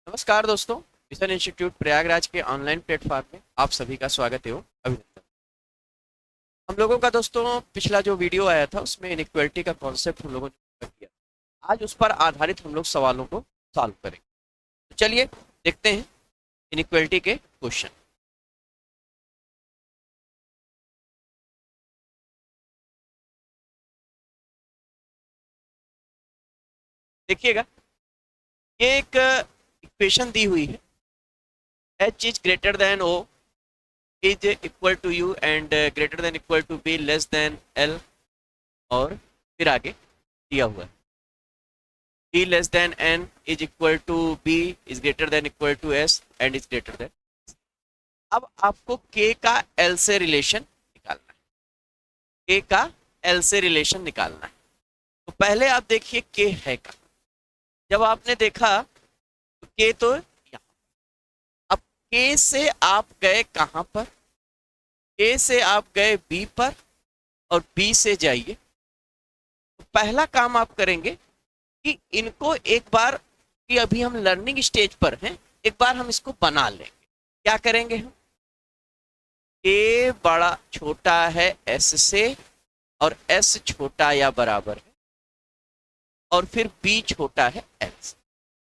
नमस्कार दोस्तों। Mission institute Prayagraj के ऑनलाइन प्लेटफॉर्म में आप सभी का स्वागत एवं अभिनंदन। हम लोगों का दोस्तों पिछला जो वीडियो आया था उसमें इनइक्वालिटी का कॉन्सेप्ट हम लोगों ने cover किया। आज उस पर आधारित हम लोग सवालों को सॉल्व करेंगे। तो चलिए देखते हैं इनइक्वालिटी के क्वेश्चन। देखिएगा, ये एक इक्वेशन दी हुई है। H is greater than O is equal to U and greater than equal to B less than L, और फिर आगे दिया हुआ है b less than n is equal to b is greater than equal to s and is greater than। अब आपको k का l से रिलेशन निकालना है। k का l से रिलेशन निकालना है। तो पहले आप देखिए k है का। जब आपने देखा तो k तो यहाँ। अब k से आप गए कहां पर? k से आप गए b पर और b से जाइए। तो पहला काम आप करेंगे कि इनको एक बार, कि अभी हम लर्निंग स्टेज पर हैं, एक बार हम इसको बना लेंगे। क्या करेंगे हम? ए बड़ा छोटा है एस से और एस छोटा या बराबर है, और फिर बी छोटा है एल से।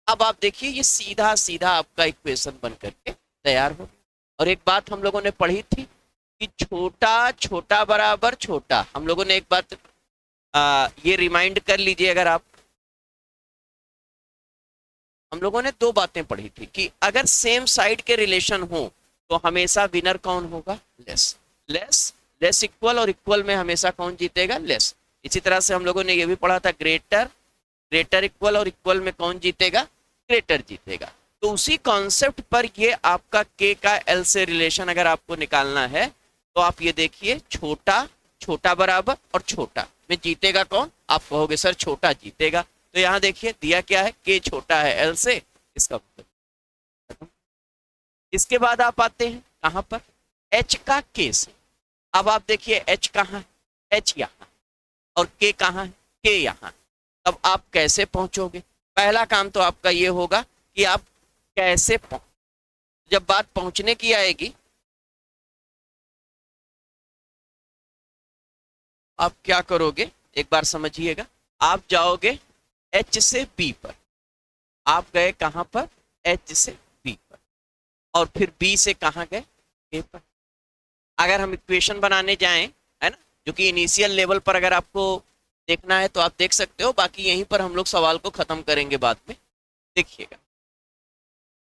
अब आप देखिए ये सीधा सीधा आपका इक्वेशन बन करके तैयार हो गया। और एक बात हम लोगों ने पढ़ी थी कि छोटा छोटा बराबर छोटा। हम लोगों ने एक बात ये रिमाइंड कर लीजिए। अगर आप, हम लोगों ने दो बातें पढ़ी थी कि अगर सेम साइड के रिलेशन हो तो हमेशा विनर कौन होगा? लेस। लेस लेस इक्वल, और इक्वल में हमेशा कौन जीतेगा? लेस। इसी तरह से हम लोगों ने ये भी पढ़ा था ग्रेटर ग्रेटर इक्वल, और इक्वल में कौन जीतेगा? ग्रेटर जीतेगा। तो उसी कॉन्सेप्ट पर ये आपका के का एल से रिलेशन अगर आपको निकालना है तो आप ये देखिए, छोटा छोटा बराबर और छोटा में जीतेगा कौन? आप कहोगे सर छोटा जीतेगा। तो यहाँ देखिए दिया क्या है, के छोटा है एल से, इसका मतलब। इसके बाद आप आते हैं कहां पर? एच का के से। अब आप देखिए एच कहाँ है? एच यहाँ, और के कहाँ है? के यहाँ। अब आप कैसे पहुंचोगे? पहला काम तो आपका ये होगा कि आप कैसे पहुंच, जब बात पहुंचने की आएगी आप क्या करोगे एक बार समझिएगा। आप जाओगे एच से बी पर। आप गए कहां पर? एच से बी पर, और फिर बी से कहां गए? ए पर। अगर हम इक्वेशन बनाने जाएं, है ना, जो कि इनिशियल लेवल पर अगर आपको देखना है तो आप देख सकते हो, बाकी यहीं पर हम लोग सवाल को खत्म करेंगे बाद में। देखिएगा,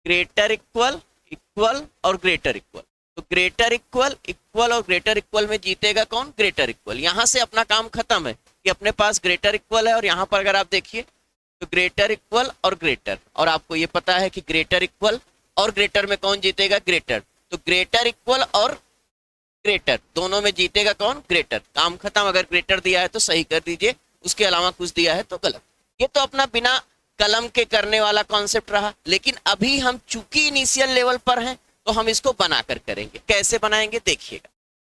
ग्रेटर इक्वल इक्वल और ग्रेटर इक्वल। तो ग्रेटर इक्वल इक्वल और ग्रेटर इक्वल में जीतेगा कौन? Greater equal. यहां से अपना काम खत्म है कि अपने पास ग्रेटर इक्वल है, और यहां पर अगर आप देखिए तो ग्रेटर इक्वल और ग्रेटर, और आपको ये पता है कि ग्रेटर इक्वल और ग्रेटर में कौन जीतेगा? ग्रेटर। तो ग्रेटर इक्वल और ग्रेटर दोनों में जीतेगा कौन? ग्रेटर। काम खत्म। अगर ग्रेटर दिया है तो सही कर दीजिए, उसके अलावा कुछ दिया है तो गलत। ये तो अपना बिना कलम के करने वाला कॉन्सेप्ट रहा। लेकिन अभी हम चूंकि इनिशियल लेवल पर हैं तो हम इसको बनाकर करेंगे। कैसे बनाएंगे देखिएगा।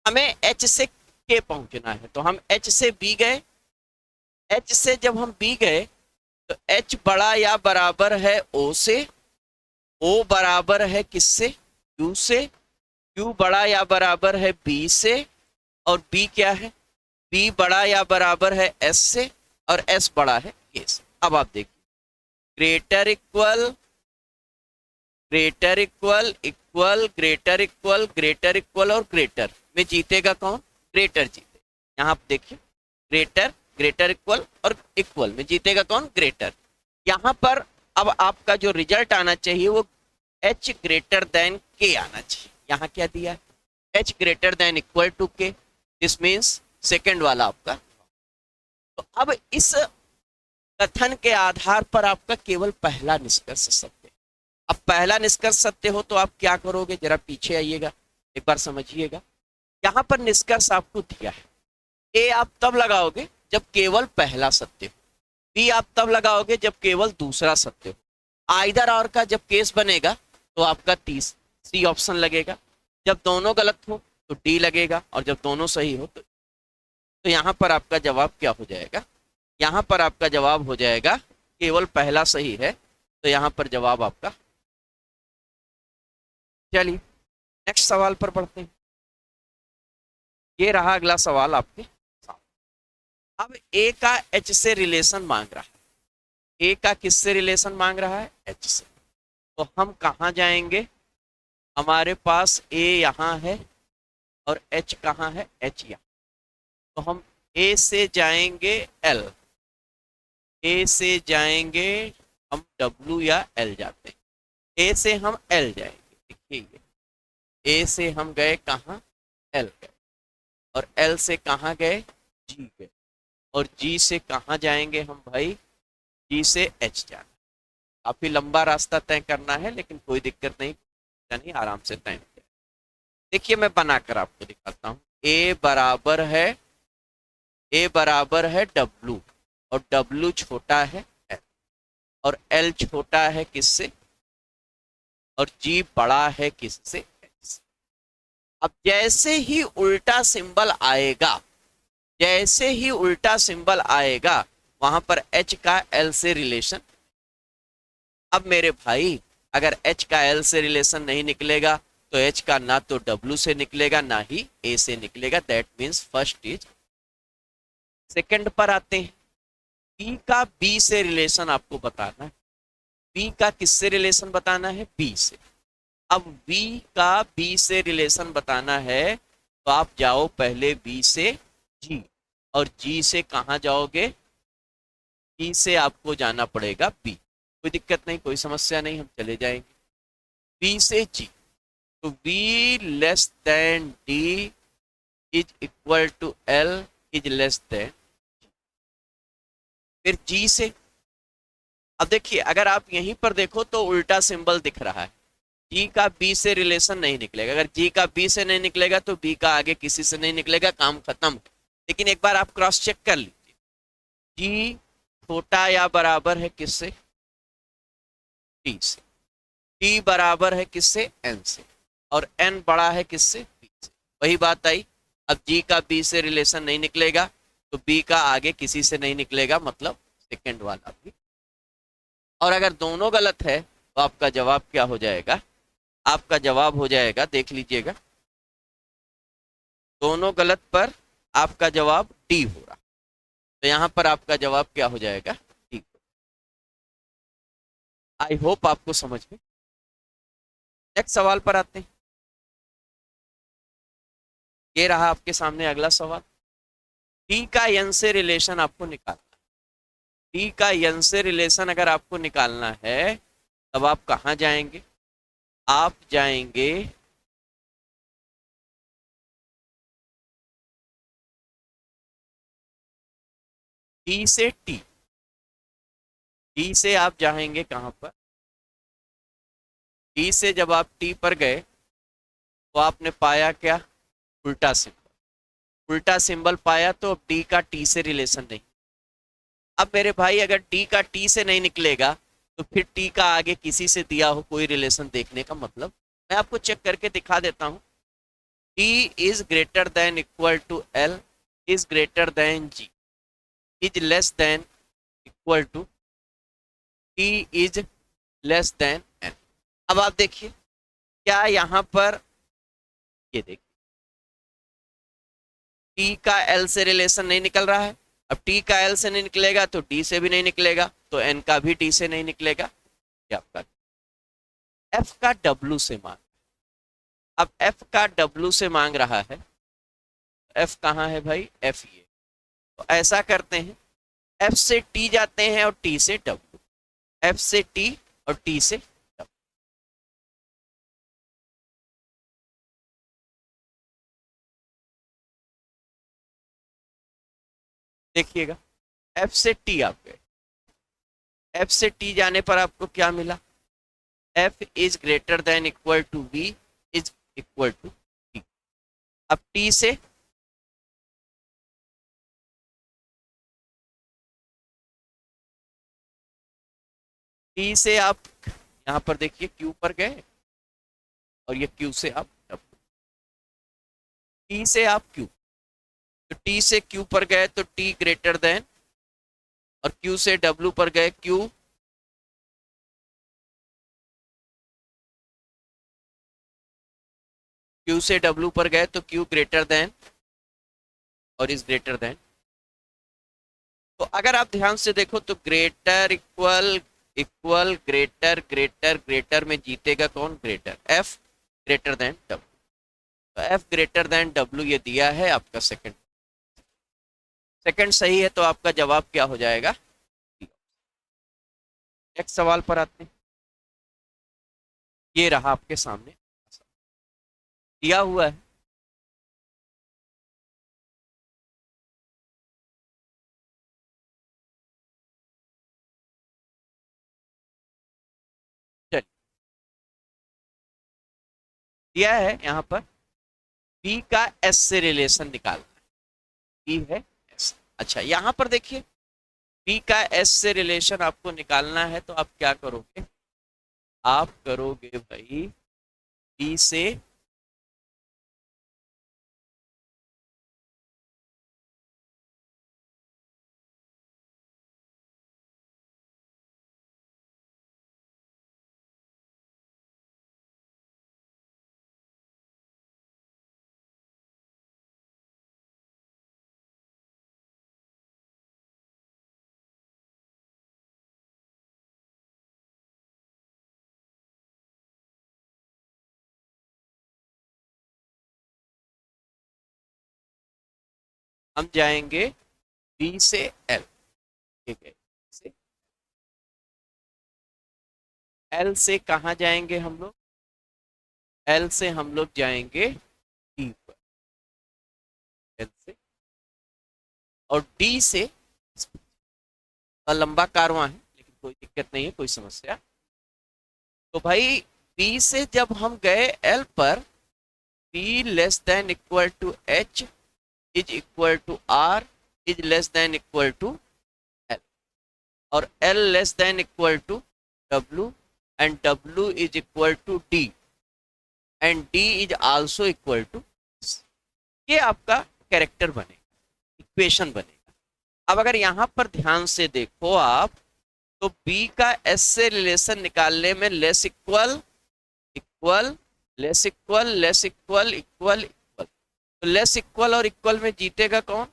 हमें एच से के पहुंचना है, तो हम एच से बी गए। एच से जब हम बी गए तो एच बड़ा या बराबर है ओ से, ओ बराबर है किससे? यू से, यू बड़ा या बराबर है बी से, और बी क्या है? बी बड़ा या बराबर है एस से, और एस बड़ा है के से। अब आप देखिए, greater equal greater equal equal greater equal greater equal और ग्रेटर में जीतेगा कौन? ग्रेटर जीते। यहाँ आप देखिए, ग्रेटर ग्रेटर इक्वल और इक्वल में जीतेगा कौन? ग्रेटर। यहाँ पर अब आपका जो रिजल्ट आना चाहिए वो एच ग्रेटर देन के आना चाहिए। यहाँ क्या दिया है? H greater than equal to K. This means second वाला आपका। तो अब इस कथन के आधार पर आपका केवल पहला निष्कर्ष सत्य है। अब पहला निष्कर्ष सत्य हो तो आप क्या करोगे? जरा पीछे आइएगा, एक बार समझिएगा। यहाँ पर निष्कर्ष आपको दिया है। ए आप तब लगाओगे जब केवल पहला सत्य हो, बी आप तब लगाओगे जब केवल दूसरा सत्य हो। आइदर और का जब केस बनेगा तो आपका सी ऑप्शन लगेगा। जब दोनों गलत हो तो डी लगेगा, और जब दोनों सही हो तो यहाँ पर आपका जवाब क्या हो जाएगा? यहाँ पर आपका जवाब हो जाएगा केवल पहला सही है, तो यहाँ पर जवाब आपका चलिए नेक्स्ट सवाल पर बढ़ते हैं। ये रहा अगला सवाल आपके सामने। अब ए का एच से रिलेशन मांग रहा है। ए का किससे रिलेशन मांग रहा है? एच से। तो हम कहाँ जाएंगे? हमारे पास ए यहाँ है और एच कहाँ है? एच यहाँ। तो हम ए से जाएंगे एल, ए से जाएंगे हम डब्ल्यू या एल जाते हैं। ए से हम एल जाएंगे, देखिए ये ए से हम गए कहाँ? एल गए। और एल से कहाँ गए? जी गए। और जी से कहाँ जाएंगे हम भाई? जी से एच जाना। काफी लंबा रास्ता तय करना है लेकिन कोई दिक्कत नहीं, यानी आराम से तय किया। देखिए मैं बनाकर आपको दिखाता हूँ। ए बराबर है डब्लू, और डब्लू छोटा है एल, और एल छोटा है किससे? और जी बड़ा है किससे? एच। अब जैसे ही उल्टा सिंबल आएगा, जैसे ही उल्टा सिंबल आएगा वहां पर एच का एल से रिलेशन। अब मेरे भाई अगर एच का एल से रिलेशन नहीं निकलेगा तो एच का ना तो डब्ल्यू से निकलेगा ना ही ए से निकलेगा। That means first is. Second पर आते हैं। बी का बी से रिलेशन आपको बताना है। बी का किससे रिलेशन बताना है? बी से। अब बी का बी से रिलेशन बताना है तो आप जाओ पहले बी से जी, और जी से कहाँ जाओगे? बी से आपको जाना पड़ेगा बी। कोई दिक्कत नहीं, कोई समस्या नहीं, हम चले जाएंगे बी से जी। तो B less than D is equal to L is less than. फिर जी से, अब देखिए अगर आप यहीं पर देखो तो उल्टा सिंबल दिख रहा है। जी का बी से रिलेशन नहीं निकलेगा। अगर जी का बी से नहीं निकलेगा तो बी का आगे किसी से नहीं निकलेगा, काम खत्म। लेकिन एक बार आप क्रॉस चेक कर लीजिए। जी छोटा या बराबर है किससे? टी से। टी बराबर है किससे? एन से। और एन बड़ा है किससे? बी से। वही बात आई। अब जी का बी से रिलेशन नहीं निकलेगा तो बी का आगे किसी से नहीं निकलेगा, मतलब सेकेंड वाला भी। और अगर दोनों गलत है तो आपका जवाब क्या हो जाएगा? आपका जवाब हो जाएगा, देख लीजिएगा, दोनों गलत पर आपका जवाब डी हो रहा। तो यहां पर आपका जवाब क्या हो जाएगा? डी। आई होप आपको समझ में। नेक्स्ट सवाल पर आते हैं। ये रहा आपके सामने अगला सवाल। डी का एन से रिलेशन आपको निकालना। डी का एन से रिलेशन अगर आपको निकालना है तब आप कहां जाएंगे? आप जाएंगे डी से टी। डी से आप जाएंगे कहां पर? डी से जब आप टी पर गए तो आपने पाया क्या? उल्टा सिंबल। उल्टा सिंबल पाया तो अब डी का टी से रिलेशन नहीं। अब मेरे भाई अगर डी का टी से नहीं निकलेगा तो फिर टी का आगे किसी से दिया हो कोई रिलेशन देखने का मतलब। मैं आपको चेक करके दिखा देता हूं। T is greater than equal to L is greater than G is less than equal to T is less than N. अब आप देखिए क्या यहां पर, ये देखिए टी का एल से रिलेशन नहीं निकल रहा है। अब टी का एल से नहीं निकलेगा तो डी से भी नहीं निकलेगा, तो एन का भी टी से नहीं निकलेगा। ये आपका एफ का डब्ल्यू से मांग। अब एफ का डब्ल्यू से मांग रहा है। एफ कहाँ है भाई? एफ ये। तो ऐसा करते हैं, एफ से टी जाते हैं और टी से डब्ल्यू। एफ से टी और टी से डब्ल्यू। देखिएगा एफ से टी आप गए। एफ से टी जाने पर आपको क्या मिला? F is greater than equal to B is equal to T. अब टी से, टी से आप यहां पर देखिए क्यू पर गए और ये क्यू से आप डब्ल्यू। टी से आप क्यू, तो टी से क्यू पर गए तो टी ग्रेटर देन, और क्यू से डब्ल्यू पर गए क्यू Q से W पर गए तो Q ग्रेटर देन और इज ग्रेटर देन। तो अगर आप ध्यान से देखो तो greater equal equal greater greater greater में जीतेगा कौन? Greater. F greater than W। तो F ग्रेटर देन W ये दिया है आपका सेकंड। सेकंड सही है तो आपका जवाब क्या हो जाएगा? नेक्स्ट सवाल पर आते हैं। ये रहा आपके सामने दिया हुआ है। चलिए दिया है यहाँ पर B का S से रिलेशन निकालना है। B है S। अच्छा यहाँ पर देखिए B का S से रिलेशन आपको निकालना है तो आप क्या करोगे? आप करोगे भाई B से हम जाएंगे B से L। ठीक है, से L से कहाँ जाएंगे हम लोग? L से हम लोग जाएंगे D पर। L से और D से लंबा कारवां है लेकिन कोई दिक्कत नहीं है, कोई समस्या। तो भाई B से जब हम गए L पर B less than equal to H is equal to R is less than equal to L और L less than equal to W and W is equal to D and D is also equal to S। ये आपका character बनेगा, equation बनेगा। अब अगर यहां पर ध्यान से देखो आप तो B का S से रिलेशन निकालने में less equal equal less equal less equal equal equal, तो लेस इक्वल और इक्वल में जीतेगा कौन?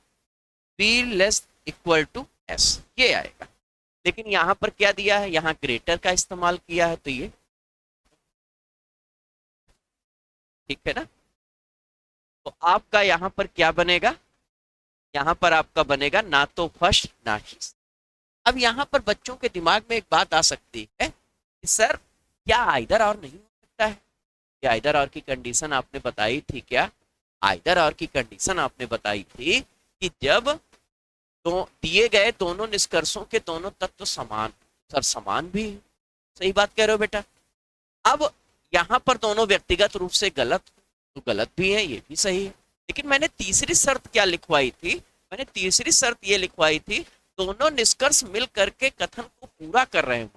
B less equal to S, ये आएगा। लेकिन यहां पर क्या दिया है? यहां ग्रेटर का इस्तेमाल किया है तो ये ठीक है ना। तो आपका यहां पर क्या बनेगा? यहां पर आपका बनेगा ना तो फर्स्ट ना ही। अब यहां पर बच्चों के दिमाग में एक बात आ सकती है कि सर क्या आइदर और नहीं हो सकता है? क्या आइदर और की कंडीशन आपने बताई थी क्या? आइदर और की कंडीशन आपने बताई थी कि जब तो दिए गए दोनों निष्कर्षों के दोनों तत्व समान। सर समान भी है, सही बात कह रहे हो बेटा। अब यहाँ पर दोनों व्यक्तिगत रूप से गलत तो गलत भी है, ये भी सही है। लेकिन मैंने तीसरी शर्त क्या लिखवाई थी? मैंने तीसरी शर्त ये लिखवाई थी दोनों निष्कर्ष मिल करके कथन को पूरा कर रहे हो।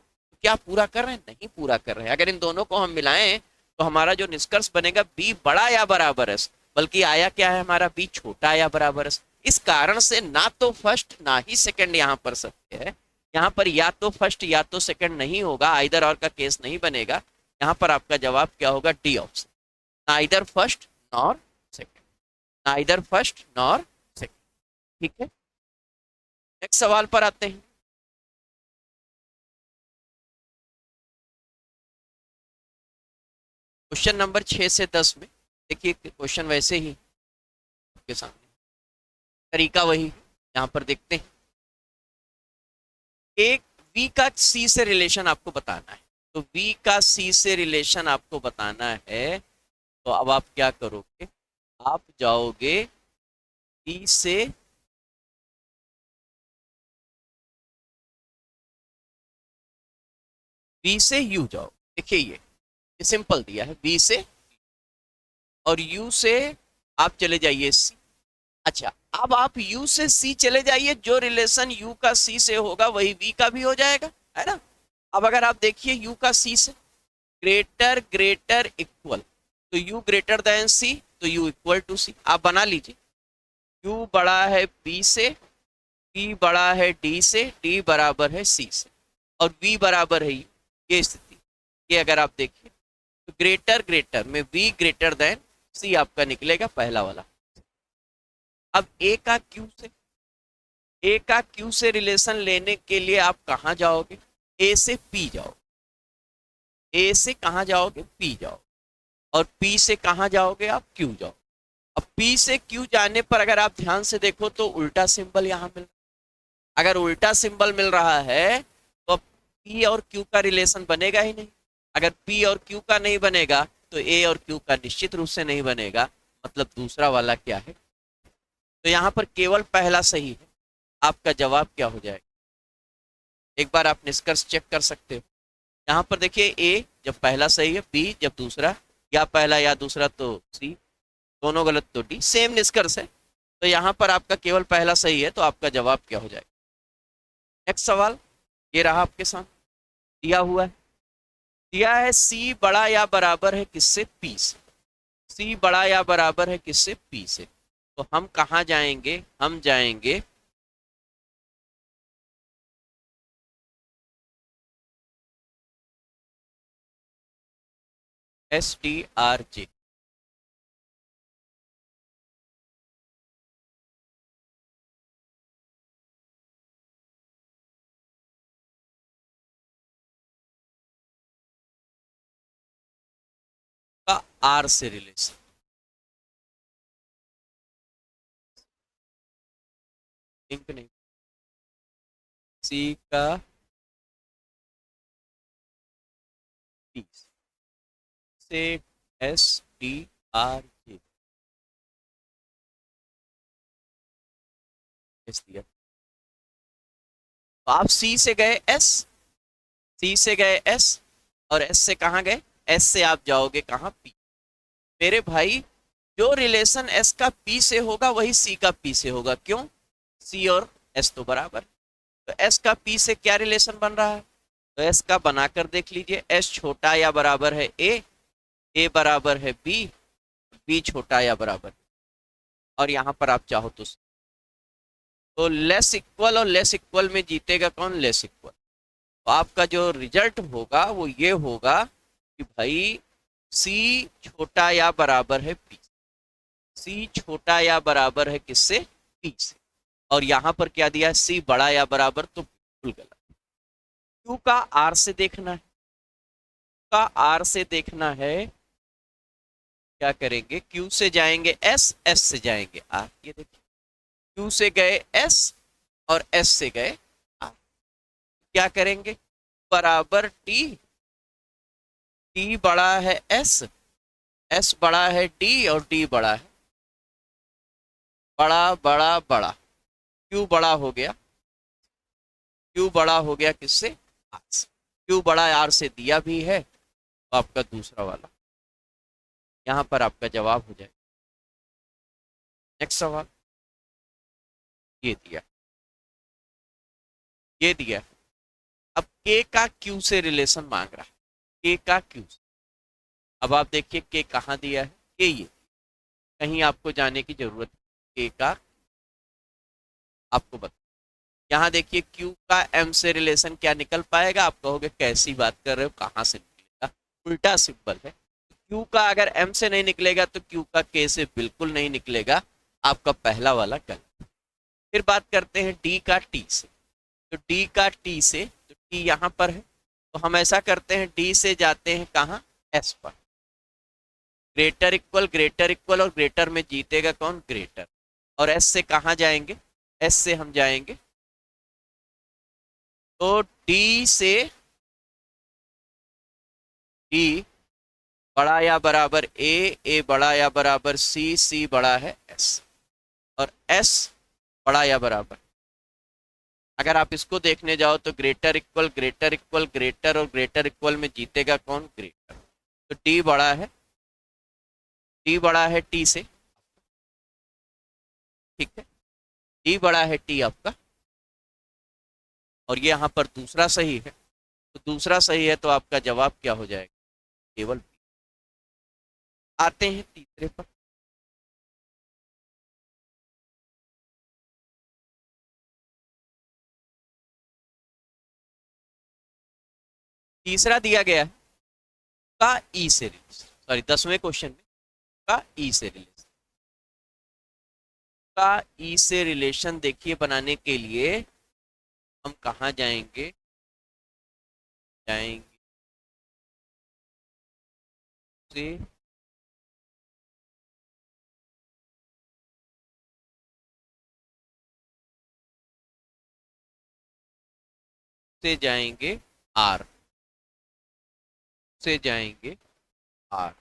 क्या पूरा कर रहे हैं? नहीं पूरा कर रहे हैं। अगर इन दोनों को हम मिलाएं तो हमारा जो निष्कर्ष बनेगा बी बड़ा या बराबर है, बल्कि आया क्या है हमारा? बी छोटा या बराबर है। इस कारण से ना तो फर्स्ट ना ही सेकंड यहाँ पर सत्य है। यहाँ पर या तो फर्स्ट या तो सेकंड नहीं होगा, आइदर और का केस नहीं बनेगा। यहाँ पर आपका जवाब क्या होगा? D option, neither first nor second, neither first nor second. ठीक है, नेक्स्ट सवाल पर आते हैं। क्वेश्चन नंबर 6 से 10 में देखिए क्वेश्चन वैसे ही आपके सामने, तरीका वही यहाँ पर देखते हैं। एक V का C से रिलेशन आपको बताना है, तो V का C से रिलेशन आपको बताना है तो अब आप क्या करोगे? आप जाओगे B से U जाओ। देखिए ये सिंपल दिया है, B से और U से आप चले जाइए C। अच्छा अब आप U से C चले जाइए, जो रिलेशन U का C से होगा वही V का भी हो जाएगा, है ना। अब अगर आप देखिए U का C से ग्रेटर ग्रेटर इक्वल, तो U ग्रेटर देन C तो U इक्वल टू C। आप बना लीजिए U बड़ा है B से, B बड़ा है D से, D बराबर है C से और V बराबर है U। ये स्थिति, ये अगर आप देखिए तो ग्रेटर ग्रेटर में V ग्रेटर देन सी आपका निकलेगा पहला वाला। अब ए का क्यू से, ए का क्यू से रिलेशन लेने के लिए आप कहां जाओगे, ए से पी जाओ, ए से कहां जाओगे, पी जाओ, और पी से कहां जाओगे आप, क्यू जाओ। अब पी से क्यू जाने पर अगर आप ध्यान से देखो तो उल्टा सिंबल यहां मिल, अगर उल्टा सिंबल मिल रहा है तो पी और क्यू का रिलेशन बनेगा ही नहीं। अगर पी और क्यू का नहीं बनेगा तो ए और क्यू का निश्चित रूप से नहीं बनेगा, मतलब दूसरा वाला क्या है। तो यहां पर केवल पहला सही है, आपका जवाब क्या हो जाएगा, एक बार आप निष्कर्ष चेक कर सकते हो। यहाँ पर देखिए ए जब पहला सही है, बी जब दूसरा, या पहला या दूसरा तो सी, दोनों गलत तो डी, सेम निष्कर्ष है। तो यहाँ पर आपका केवल पहला सही है, तो आपका जवाब क्या हो जाएगा। नेक्स्ट सवाल ये रहा आपके सामने, दिया हुआ है, दिया है सी बड़ा या बराबर है किससे, पी से। सी बड़ा या बराबर है किससे, पी से। तो हम कहाँ जाएंगे, हम जाएंगे STRJ। का आर से रिलेशन, लिंक नहीं, सी का पी से, STRJ दिया। तो आप सी से गए एस, सी से गए एस, और एस से कहाँ गए, एस से आप जाओगे कहाँ, पी। मेरे भाई जो रिलेशन एस का पी से होगा वही सी का पी से होगा, क्यों, सी और एस तो बराबर। तो एस का पी से क्या रिलेशन बन रहा है, तो एस का बनाकर देख लीजिए, एस छोटा या बराबर है ए बराबर है बी छोटा या बराबर, और यहां पर आप चाहो तो लेस इक्वल, और लेस इक्वल में जीतेगा कौन, लेस इक्वल। तो आपका जो रिजल्ट होगा वो ये होगा कि भाई सी छोटा या बराबर है पी, सी छोटा या बराबर है किससे, पी से। और यहां पर क्या दिया है, सी बड़ा या बराबर, तो बिल्कुल गलत। क्यू का आर से देखना है, का आर से देखना है, क्या करेंगे, क्यू से जाएंगे एस, एस से जाएंगे आर, ये देखिए क्यू से गए एस और एस से गए आर, क्या करेंगे, बराबर टी, टी बड़ा है एस, एस बड़ा है डी, और डी बड़ा है, बड़ा बड़ा बड़ा, क्यू बड़ा हो गया, क्यू बड़ा हो गया किससे, आर से। क्यू बड़ा आर से दिया भी है, तो आपका दूसरा वाला यहां पर आपका जवाब हो जाए। नेक्स्ट सवाल ये दिया, ये दिया। अब के का क्यू से रिलेशन मांग रहा है, के का क्यू से। अब आप देखिए के कहाँ दिया है, के ये कहीं आपको जाने की जरूरत है, के का आपको बता, यहाँ देखिए क्यू का एम से रिलेशन क्या निकल पाएगा, आप कहोगे कैसी बात कर रहे हो, कहाँ से निकलेगा, उल्टा सिंबल है। क्यू का अगर एम से नहीं निकलेगा तो क्यू का के से बिल्कुल नहीं निकलेगा, आपका पहला वाला गलत। फिर बात करते हैं डी का टी से, तो डी का टी से, तो टी यहाँ पर है, तो हम ऐसा करते हैं डी से जाते हैं कहाँ, एस पर, ग्रेटर इक्वल और ग्रेटर में जीतेगा कौन, ग्रेटर। और एस से कहाँ जाएंगे, एस से हम जाएंगे, तो डी से, डी बड़ा या बराबर ए बड़ा या बराबर सी बड़ा है एस, और एस बड़ा या बराबर। अगर आप इसको देखने जाओ तो ग्रेटर इक्वल ग्रेटर, और ग्रेटर इक्वल में जीतेगा कौन, ग्रेटर। तो डी बड़ा है, डी बड़ा है टी से, ठीक है, डी बड़ा है टी आपका, और ये यहाँ पर दूसरा सही है, तो दूसरा सही है, तो आपका जवाब क्या हो जाएगा, केवल। आते हैं तीसरे पर, तीसरा दिया गया है का ई से, सॉरी 10वें क्वेश्चन में का ई से रिलेशन, का ई से रिलेशन देखिए बनाने के लिए हम कहाँ जाएंगे, जाएंगे से जाएंगे आर, से जाएंगे आर,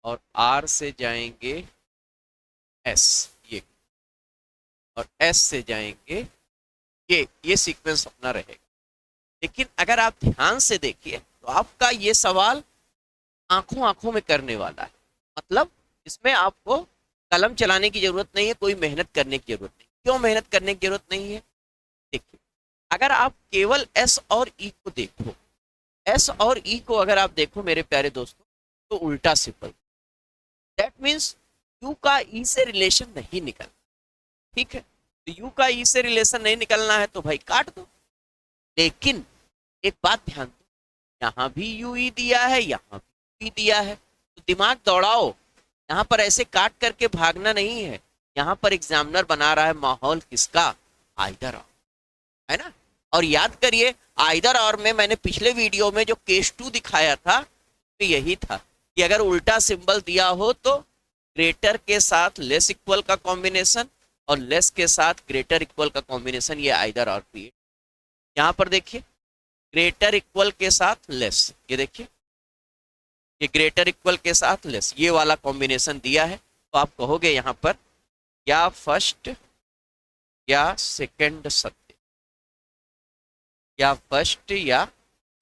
और आर से जाएंगे एस, ये, और एस से जाएंगे ये सीक्वेंस अपना रहेगा। लेकिन अगर आप ध्यान से देखिए तो आपका ये सवाल आंखों आंखों में करने वाला है, मतलब इसमें आपको कलम चलाने की जरूरत नहीं है, कोई मेहनत करने की जरूरत नहीं। क्यों मेहनत करने की जरूरत नहीं है? देखिए, अगर आप केवल एस और ई को देखो, एस और ई को अगर आप देखो मेरे प्यारे दोस्तों, तो उल्टा सिंपल, दैट मीन्स यू का ई से रिलेशन नहीं निकल, ठीक है? तो यू का ई से रिलेशन नहीं निकलना है तो भाई काट दो। लेकिन एक बात ध्यान दो, यहाँ भी यू ई दिया है, यहाँ भी दिया है, तो दिमाग दौड़ाओ, यहाँ पर ऐसे काट करके भागना नहीं है। यहाँ पर एग्जामिनर बना रहा है माहौल किसका? आइदर और, है ना? और याद करिए आइदर और में मैंने पिछले वीडियो में जो केस 2 दिखाया था तो यही था कि अगर उल्टा सिंबल दिया हो तो ग्रेटर के साथ लेस इक्वल का कॉम्बिनेशन और लेस के साथ ग्रेटर इक्वल का कॉम्बिनेशन, ये आइदर और क्रिएट। यहाँ पर देखिए ग्रेटर इक्वल के साथ लेस, ये देखिए ये ग्रेटर इक्वल के साथ लेस, ये वाला कॉम्बिनेशन दिया है। तो आप कहोगे यहाँ पर या फर्स्ट या सेकंड सत्य, या फर्स्ट या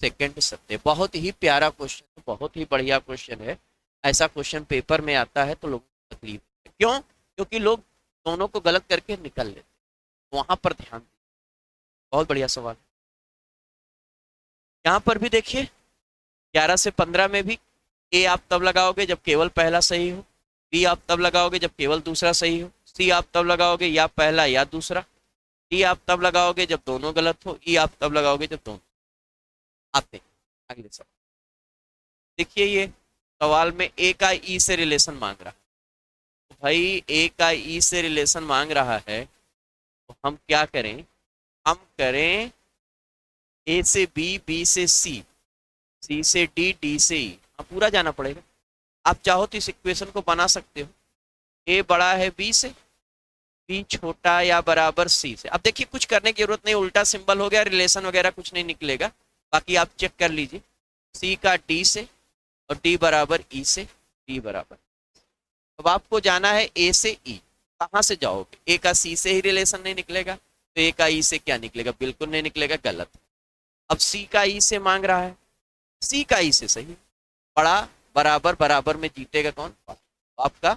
सेकंड सत्य। बहुत ही प्यारा क्वेश्चन, बहुत ही बढ़िया क्वेश्चन है। ऐसा क्वेश्चन पेपर में आता है तो लोगों को तकलीफ है। क्यों? क्योंकि लोग दोनों को गलत करके निकल लेते, वहां पर ध्यान दीजिए। बहुत बढ़िया सवाल। यहाँ पर भी देखिए 11 से 15 में भी ए आप तब लगाओगे जब केवल पहला सही हो, बी आप तब लगाओगे जब केवल दूसरा सही हो, सी आप तब लगाओगे या पहला या दूसरा, डी आप तब लगाओगे जब दोनों गलत हो, ई आप तब लगाओगे जब दोनों। आते हैं अगले सवाल। देखिए ये सवाल में ए का ई से रिलेशन मांग रहा है, तो भाई ए का ई से रिलेशन मांग रहा है तो हम क्या करें? हम करें ए से बी, बी से सी, सी से डी, डी से ई। हाँ, पूरा जाना पड़ेगा। आप चाहो तो इस इक्वेशन को बना सकते हो, ए बड़ा है बी से, बी छोटा या बराबर सी से। अब देखिए कुछ करने की जरूरत नहीं, उल्टा सिंबल हो गया, रिलेशन वगैरह कुछ नहीं निकलेगा। बाकी आप चेक कर लीजिए, सी का डी से और डी बराबर ई से, डी बराबर। अब आपको जाना है ए से ई, कहाँ से जाओगे? ए का सी से ही रिलेशन नहीं निकलेगा तो ए का ई से क्या निकलेगा? बिल्कुल नहीं निकलेगा, गलत। अब सी का ई से मांग रहा है, सी का ई से सही, बड़ा बराबर, बराबर में जीतेगा कौन? तो आपका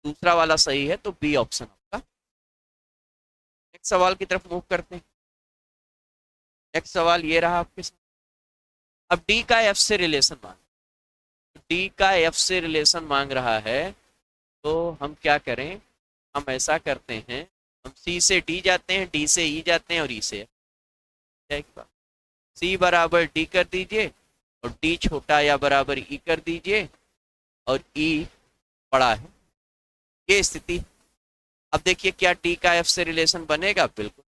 दूसरा वाला सही है, तो बी ऑप्शन आपका। नेक्स्ट सवाल की तरफ मूव करते हैं। नेक्स्ट सवाल ये रहा आपके साथ। अब डी का एफ से रिलेशन मांग, डी का एफ से रिलेशन मांग रहा है तो हम क्या करें? हम ऐसा करते हैं, हम सी से डी जाते हैं, डी से ई जाते हैं और ई से एफ। सी बराबर डी कर दीजिए और डी छोटा या बराबर ई कर दीजिए और ई बड़ा है, ये स्थिति। अब देखिए क्या डी का एफ से रिलेशन बनेगा? बिल्कुल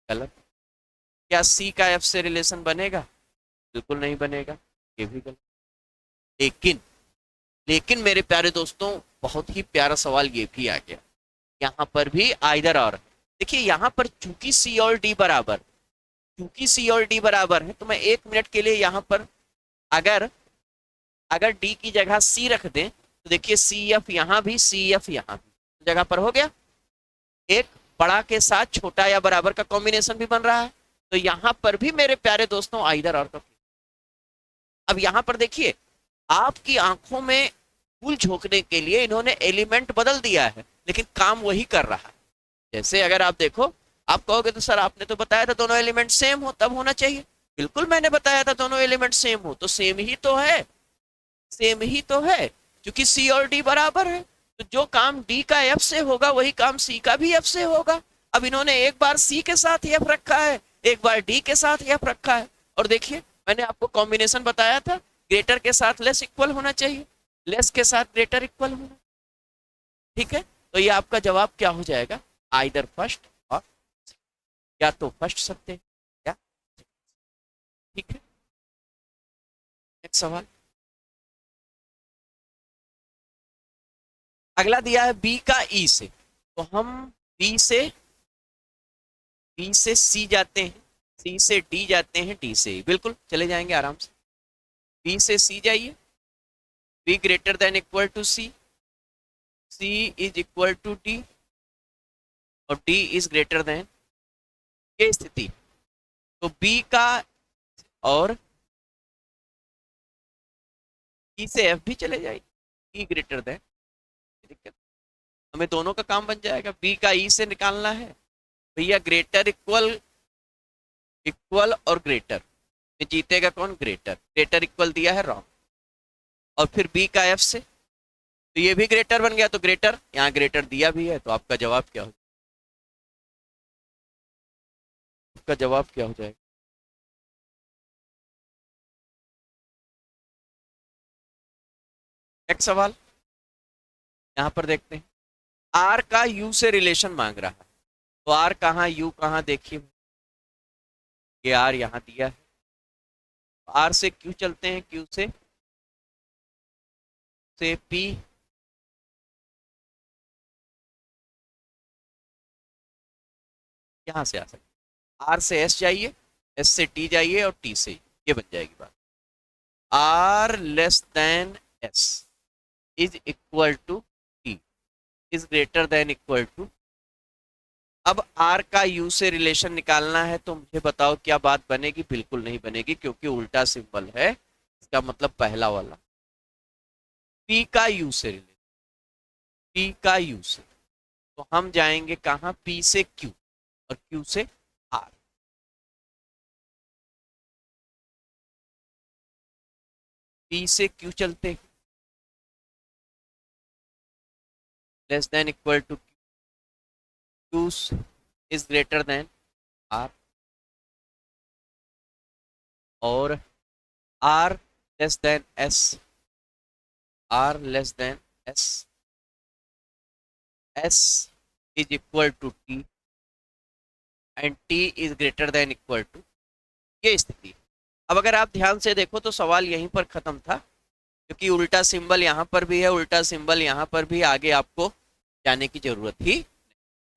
गलत। क्या सी का एफ से रिलेशन बनेगा? बिल्कुल नहीं बनेगा, ये भी गलत। लेकिन लेकिन मेरे प्यारे दोस्तों बहुत ही प्यारा सवाल ये भी आ गया, यहाँ पर भी आइदर और। देखिए यहाँ पर चूंकि सी और डी बराबर, क्योंकि सी और डी बराबर है तो मैं 1 मिनट के लिए यहाँ पर अगर डी की जगह सी रख दें तो देखिए सी एफ यहाँ भी, सी एफ यहाँ भी जगह पर हो गया। एक बड़ा के साथ छोटा या बराबर का कॉम्बिनेशन भी बन रहा है, तो यहाँ पर भी मेरे प्यारे दोस्तों आइदर और का। अब यहाँ पर देखिए आपकी आंखों में फूल झोंकने के लिए इन्होंने एलिमेंट बदल दिया है, लेकिन काम वही कर रहा है। जैसे अगर आप देखो, आप कहोगे तो सर आपने तो बताया था दोनों एलिमेंट सेम हो तब होना चाहिए। बिल्कुल मैंने बताया था दोनों एलिमेंट सेम हो, तो सेम ही तो है, सेम ही तो है, क्योंकि सी और डी बराबर है। तो जो काम डी का एफ से होगा वही काम सी का भी एफ से होगा। अब इन्होंने एक बार सी के साथ एफ रखा है, एक बार डी के साथ एफ रखा है, और देखिए मैंने आपको कॉम्बिनेशन बताया था ग्रेटर के साथ लेस इक्वल होना चाहिए, लेस के साथ ग्रेटर इक्वल होना, ठीक है। तो ये आपका जवाब क्या हो जाएगा, आइदर फर्स्ट और या तो फर्स्ट सत्य या, ठीक है। नेक्स्ट सवाल, अगला दिया है बी का ई से, तो हम बी से सी जाते हैं, सी से डी जाते हैं, डी से बिल्कुल चले जाएंगे आराम से। बी से सी जाइए, B greater than equal to C, C is equal to D और डी इज ग्रेटर देन, ये स्थिति। तो बी का और ई से एफ भी चले जाएगी, ई ग्रेटर देन, दिक्कत हमें दोनों का काम बन जाएगा। बी का ई से निकालना है भैया, ग्रेटर इक्वल इक्वल और ग्रेटर में जीतेगा कौन, ग्रेटर, ग्रेटर इक्वल दिया है रॉन्ग। और फिर बी का एफ से, तो ये भी ग्रेटर बन गया, तो ग्रेटर यहाँ ग्रेटर दिया भी है, तो आपका जवाब क्या हो, आपका जवाब क्या हो जाएगा, नेक्स्ट सवाल यहाँ पर देखते हैं। आर का यू से रिलेशन मांग रहा है, तो आर कहाँ यू कहाँ, देखिए ये आर यहाँ दिया है, आर से क्यू चलते हैं, क्यू से पी, यहां से आ सकते, आर से एस जाइए, एस से टी जाइए और टी से, ये बन जाएगी बात। R less than S is equal to T is greater than equal to, अब आर का यू से रिलेशन निकालना है, तो मुझे बताओ क्या बात बनेगी, बिल्कुल नहीं बनेगी क्योंकि उल्टा सिंबल है, इसका मतलब पहला वाला। पी का यू से रिलेशन, पी का यू से, तो हम जाएंगे कहां, पी से क्यू और क्यू से आर, पी से क्यू चलते हैं, less than equal to Q is greater than R, और R less than S, R less than S, S is equal to T and T is greater than equal to, ये स्थिति। अब अगर आप ध्यान से देखो तो सवाल यहीं पर खत्म था, क्योंकि उल्टा सिंबल यहाँ पर भी है, उल्टा सिंबल यहाँ पर भी, आगे आपको जाने की जरूरत ही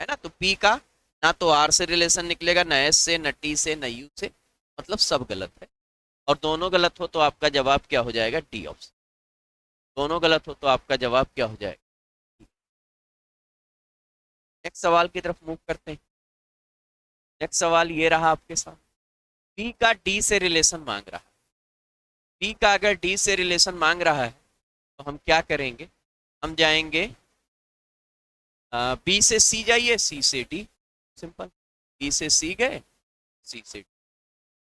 है ना। तो पी का ना तो आर से रिलेशन निकलेगा, न एस से, न टी से, न यू से, मतलब सब गलत है। और दोनों गलत हो तो आपका जवाब क्या हो जाएगा, डी ऑप्शन। दोनों गलत हो तो आपका जवाब क्या हो जाएगा। नेक्स्ट सवाल की तरफ मूव करते हैं। नेक्स्ट सवाल ये रहा आपके साथ, बी का डी से रिलेशन मांग रहा है। बी का अगर डी से रिलेशन मांग रहा है तो हम क्या करेंगे, हम जाएंगे बी से सी जाइए, सी से डी, सिंपल। बी से सी गए, सी से डी,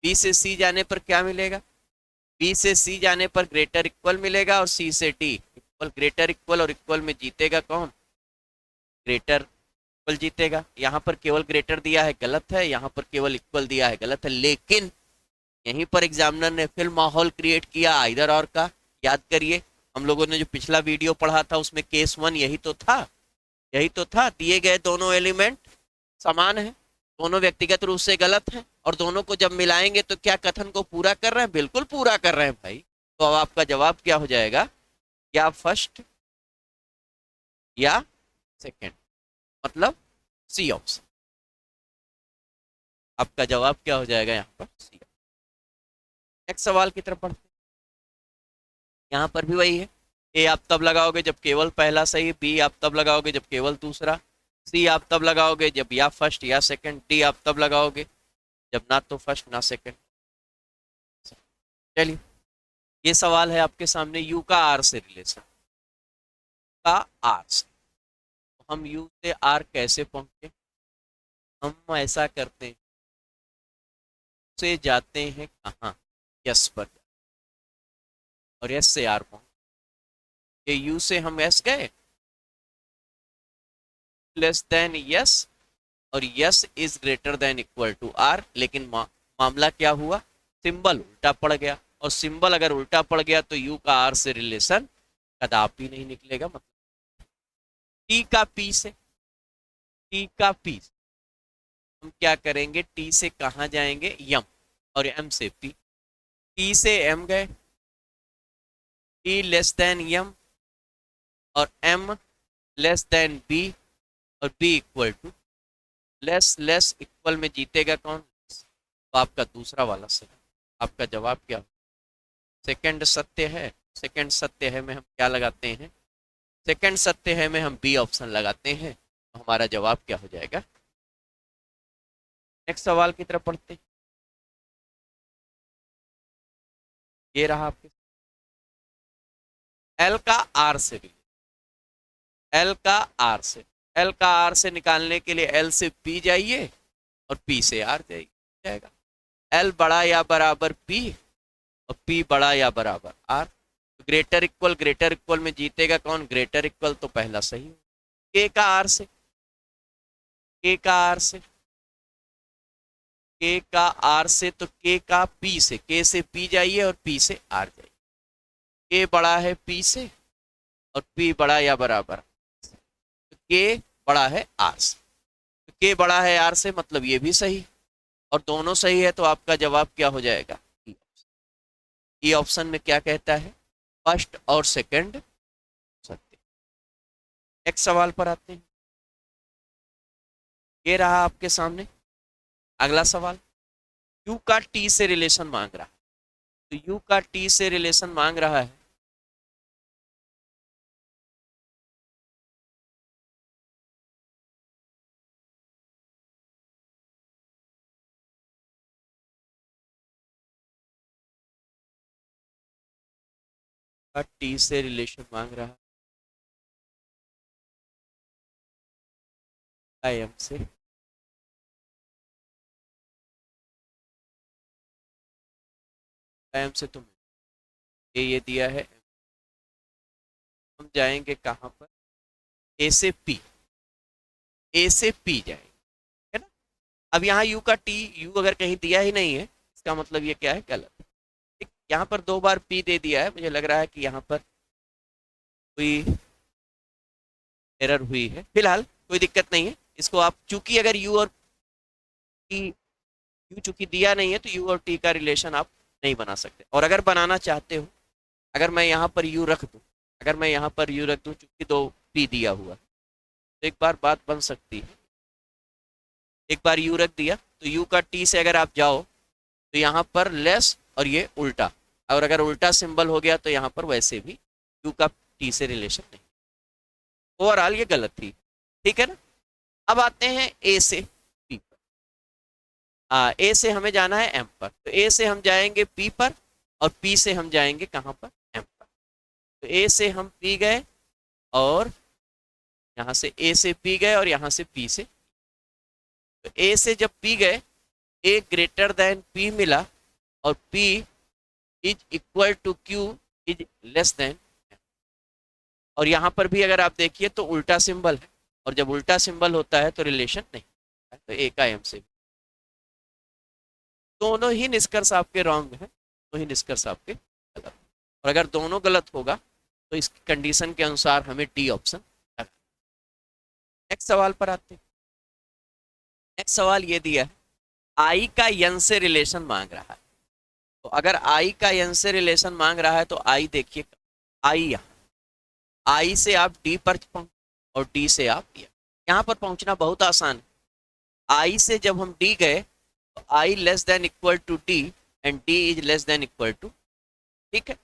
बी से सी जाने पर क्या मिलेगा, बी से सी जाने पर ग्रेटर इक्वल मिलेगा, और सी से डी इक्वल, ग्रेटर इक्वल और इक्वल में जीतेगा कौन, ग्रेटर इक्वल जीतेगा। यहाँ पर केवल ग्रेटर दिया है, गलत है, यहाँ पर केवल इक्वल दिया है, गलत है। लेकिन यहीं पर एग्जामिनर ने फिर माहौल क्रिएट किया इधर और का, याद करिए हम लोगों ने जो पिछला वीडियो पढ़ा था उसमें केस 1 यही तो था, यही तो था। दिए गए दोनों एलिमेंट समान है, दोनों व्यक्तिगत रूप से गलत है, और दोनों को जब मिलाएंगे तो क्या कथन को पूरा कर रहे हैं, बिल्कुल पूरा कर रहे हैं भाई। तो अब आपका जवाब क्या हो जाएगा, या फर्स्ट या सेकंड, मतलब सी ऑप्शन। आपका जवाब क्या हो जाएगा यहाँ पर, सी। नेक्स्ट सवाल की तरफ बढ़ते हैं। यहाँ पर भी वही है, ए आप तब लगाओगे जब केवल पहला सही, बी आप तब लगाओगे जब केवल दूसरा, सी आप तब लगाओगे जब या फर्स्ट या सेकंड, डी आप तब लगाओगे जब ना तो फर्स्ट ना सेकंड। चलिए ये सवाल है आपके सामने, यू का आर से रिलेशन, का आर से, तो हम यू से आर कैसे पहुंचे, हम ऐसा करते हैं, से जाते हैं कहाँ, यस पर, और यस से आर पहुंचे, यू से हम एस गए, लेस देन यस, और S is greater than equal to R, लेकिन मामला क्या हुआ, सिंबल उल्टा पड़ गया, और सिंबल अगर उल्टा पड़ गया तो यू का आर से रिलेशन कदापि नहीं निकलेगा। मतलब टी का पी से, टी का पी हम क्या करेंगे, टी से कहाँ जाएंगे, यम, और एम से पी, टी से एम गए, टी लेस देन यम और एम लेस देन बी और B equal to less less equal में जीतेगा कौन, तो आपका दूसरा वाला सही। आपका जवाब क्या, सेकंड सत्य है। सेकंड सत्य है में हम क्या लगाते हैं, सेकंड सत्य है में हम बी ऑप्शन लगाते हैं, तो हमारा जवाब क्या हो जाएगा। नेक्स्ट सवाल की तरफ पढ़ते हैं। ये रहा आपके एल का आर से भी, एल का आर से, एल का आर से निकालने के लिए एल से पी जाइए और पी से आर जाएगा। एल बड़ा या बराबर पी और पी बड़ा या बराबर आर, ग्रेटर इक्वल में जीतेगा कौन, ग्रेटर इक्वल, तो पहला सही। के का आर से, के का आर से, के का आर से, तो के का पी से, के से पी जाइए और पी से आर जाइए। के बड़ा है पी से और पी बड़ा या बराबर, तो के बड़ा है आर से, तो के बड़ा है आर से, मतलब ये भी सही और दोनों सही है, तो आपका जवाब क्या हो जाएगा, ई ऑप्शन में क्या कहता है, फर्स्ट और सेकंड सत्य। नेक्स्ट सवाल पर आते हैं। ये रहा आपके सामने अगला सवाल, यू का टी से रिलेशन मांग रहा है, तो यू का टी से रिलेशन मांग रहा है, का टी से रिलेशन मांग रहा है एम से, एम से तुम ये दिया है, हम जाएंगे कहां पर, ए से पी, ए से पी जाएंगे, है ना। अब यहाँ यू का टी, यू अगर कहीं दिया ही नहीं है, इसका मतलब ये क्या है, गलत। ठीक, यहाँ पर 2 बार पी दे दिया है, मुझे लग रहा है कि यहाँ पर कोई एरर हुई है। फिलहाल कोई दिक्कत नहीं है, इसको आप चूंकि अगर यू और टी, यू चूंकि दिया नहीं है तो यू और टी का रिलेशन आप नहीं बना सकते, और अगर बनाना चाहते हो, अगर मैं यहाँ पर यू रख दूँ, अगर मैं यहाँ पर यू रख दूँ चूंकि 2 पी दिया हुआ, तो एक बार बात बन सकती है। एक बार यू रख दिया तो यू का टी से अगर आप जाओ तो यहाँ पर लेस और ये उल्टा, और अगर उल्टा सिंबल हो गया तो यहाँ पर वैसे भी यू का टी से रिलेशन नहीं, ओवरऑल ये गलत थी। ठीक है ना। अब आते हैं ए से पी पर, ए से हमें जाना है एम पर, तो ए से हम जाएंगे पी पर और पी से हम जाएंगे कहाँ पर, एम पर। तो ए से हम पी गए और यहाँ से ए से पी गए और यहाँ से पी से, तो ए से जब पी गए, ए ग्रेटर देन पी मिला और P is equal to Q is less than, और यहाँ पर भी अगर आप देखिए तो उल्टा सिंबल है, और जब उल्टा सिंबल होता है तो रिलेशन नहीं है, तो ए का एम से। दोनों ही निष्कर्ष आपके रॉन्ग है, दोनों ही निष्कर्ष आपके गलत, और अगर दोनों गलत होगा तो इस कंडीशन के अनुसार हमें डी ऑप्शन। नेक्स्ट सवाल पर आते हैं। नेक्स्ट सवाल ये दिया है, आई का एन से रिलेशन मांग रहा है, तो अगर आई का एन से रिलेशन मांग रहा है तो आई देखिए, आई यहाँ, आई से आप डी पर पहुंच और डी से आप यहाँ पर पहुंचना बहुत आसान है। आई से जब हम डी गए तो I less than equal to D and D is less than equal to, ठीक है।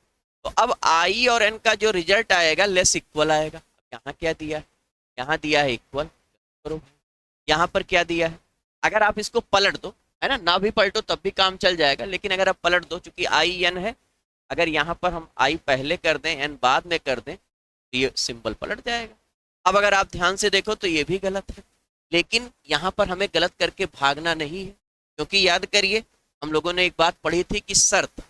तो अब आई और एन का जो रिजल्ट आएगा लेस इक्वल आएगा। यहाँ क्या दिया है, यहाँ दिया है इक्वल, करो यहाँ पर क्या दिया है, अगर आप इसको पलट दो, है ना भी पलटो तब भी काम चल जाएगा, लेकिन अगर आप पलट दो, चूंकि आई एन है, अगर यहाँ पर हम आई पहले कर दें एन बाद में कर दें तो ये सिंबल पलट जाएगा। अब अगर आप ध्यान से देखो तो ये भी गलत है, लेकिन यहाँ पर हमें गलत करके भागना नहीं है, क्योंकि याद करिए हम लोगों ने एक बात पढ़ी थी कि शर्त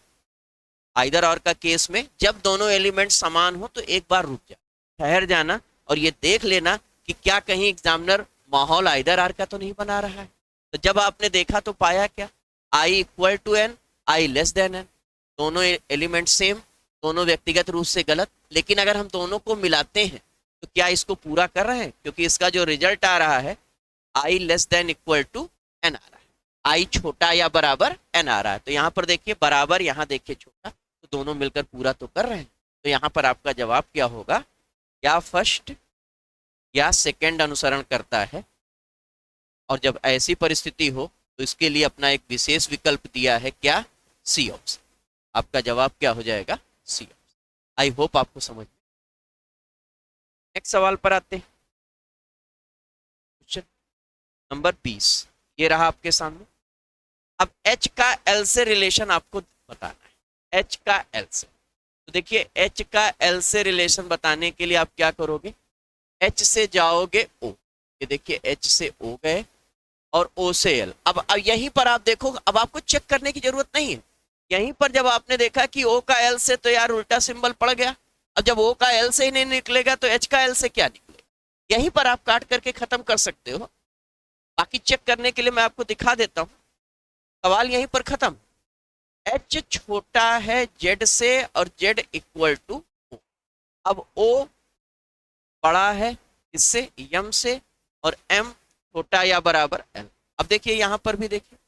आइदर और का केस में जब दोनों एलिमेंट समान हो तो एक बार रुक जा, ठहर जाना और ये देख लेना कि क्या कहीं एग्जामिनर माहौल आइदर आर का तो नहीं बना रहा है। तो जब आपने देखा तो पाया क्या, I equal to N, I less than N, दोनों एलिमेंट सेम, दोनों व्यक्तिगत रूप से गलत, लेकिन अगर हम दोनों को मिलाते हैं तो क्या इसको पूरा कर रहे हैं, क्योंकि इसका जो रिजल्ट आ रहा है i less than equal to n आ रहा है, i छोटा या बराबर n आ रहा है। तो यहाँ पर देखिए बराबर, यहाँ देखिए छोटा, तो दोनों मिलकर पूरा तो कर रहे हैं। तो यहाँ पर आपका जवाब क्या होगा, या फर्स्ट या सेकंड अनुसरण करता है। और जब ऐसी परिस्थिति हो तो इसके लिए अपना एक विशेष विकल्प दिया है, क्या, सी ऑप्शन। आपका जवाब क्या हो जाएगा, सी ऑप्शन। आई होप आपको समझ। नेक्स्ट सवाल पर आते हैं, क्वेश्चन नंबर 20, ये रहा आपके सामने। अब H का L से रिलेशन आपको बताना है, H का L से। तो देखिए H का L से रिलेशन बताने के लिए आप क्या करोगे, H से जाओगे O, ये देखिए H से O गए और O से L। अब यहीं पर आप देखो, अब आपको चेक करने की जरूरत नहीं है। यहीं पर जब आपने देखा कि O का L से, तो यार उल्टा सिंबल पड़ गया। अब जब O का L से ही नहीं निकलेगा तो H का L से क्या निकलेगा, यहीं पर आप काट करके खत्म कर सकते हो। बाकी चेक करने के लिए मैं आपको दिखा देता हूं, सवाल यहीं पर खत्म। H छोटा है Z से और Z इक्वल टू O। अब O बड़ा है इससे, M से, और M छोटा या बराबर L। अब देखिए यहां पर भी देखिए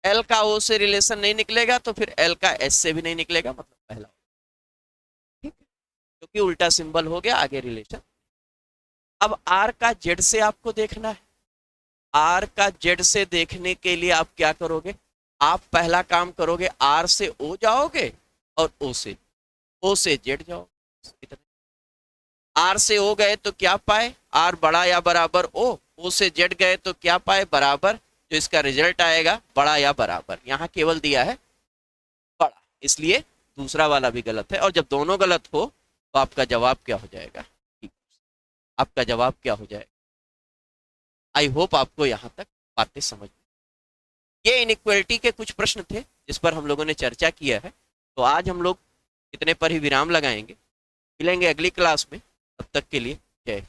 L का O से रिलेशन नहीं निकलेगा तो फिर L का S से भी नहीं निकलेगा, मतलब पहला, ठीक है, क्योंकि उल्टा सिंबल हो गया, आगे रिलेशन। अब R का Z से आपको देखना है। R का Z से देखने के लिए आप क्या करोगे, आप पहला काम करोगे, R से O जाओगे और O से Z जाओगे। R से O गए तो क्या पाए, R बड़ा या बराबर O से Z गए तो क्या पाए, बराबर। जो इसका रिजल्ट आएगा बड़ा या बराबर, यहाँ केवल दिया है बड़ा, इसलिए दूसरा वाला भी गलत है। और जब दोनों गलत हो तो आपका जवाब क्या हो जाएगा, आपका जवाब क्या हो जाएगा। आई होप आपको यहाँ तक बातें समझ में। ये इनइक्वालिटी के कुछ प्रश्न थे जिस पर हम लोगों ने चर्चा किया है। तो आज हम लोग इतने पर ही विराम लगाएंगे, मिलेंगे अगली क्लास में, तब तक के लिए जय।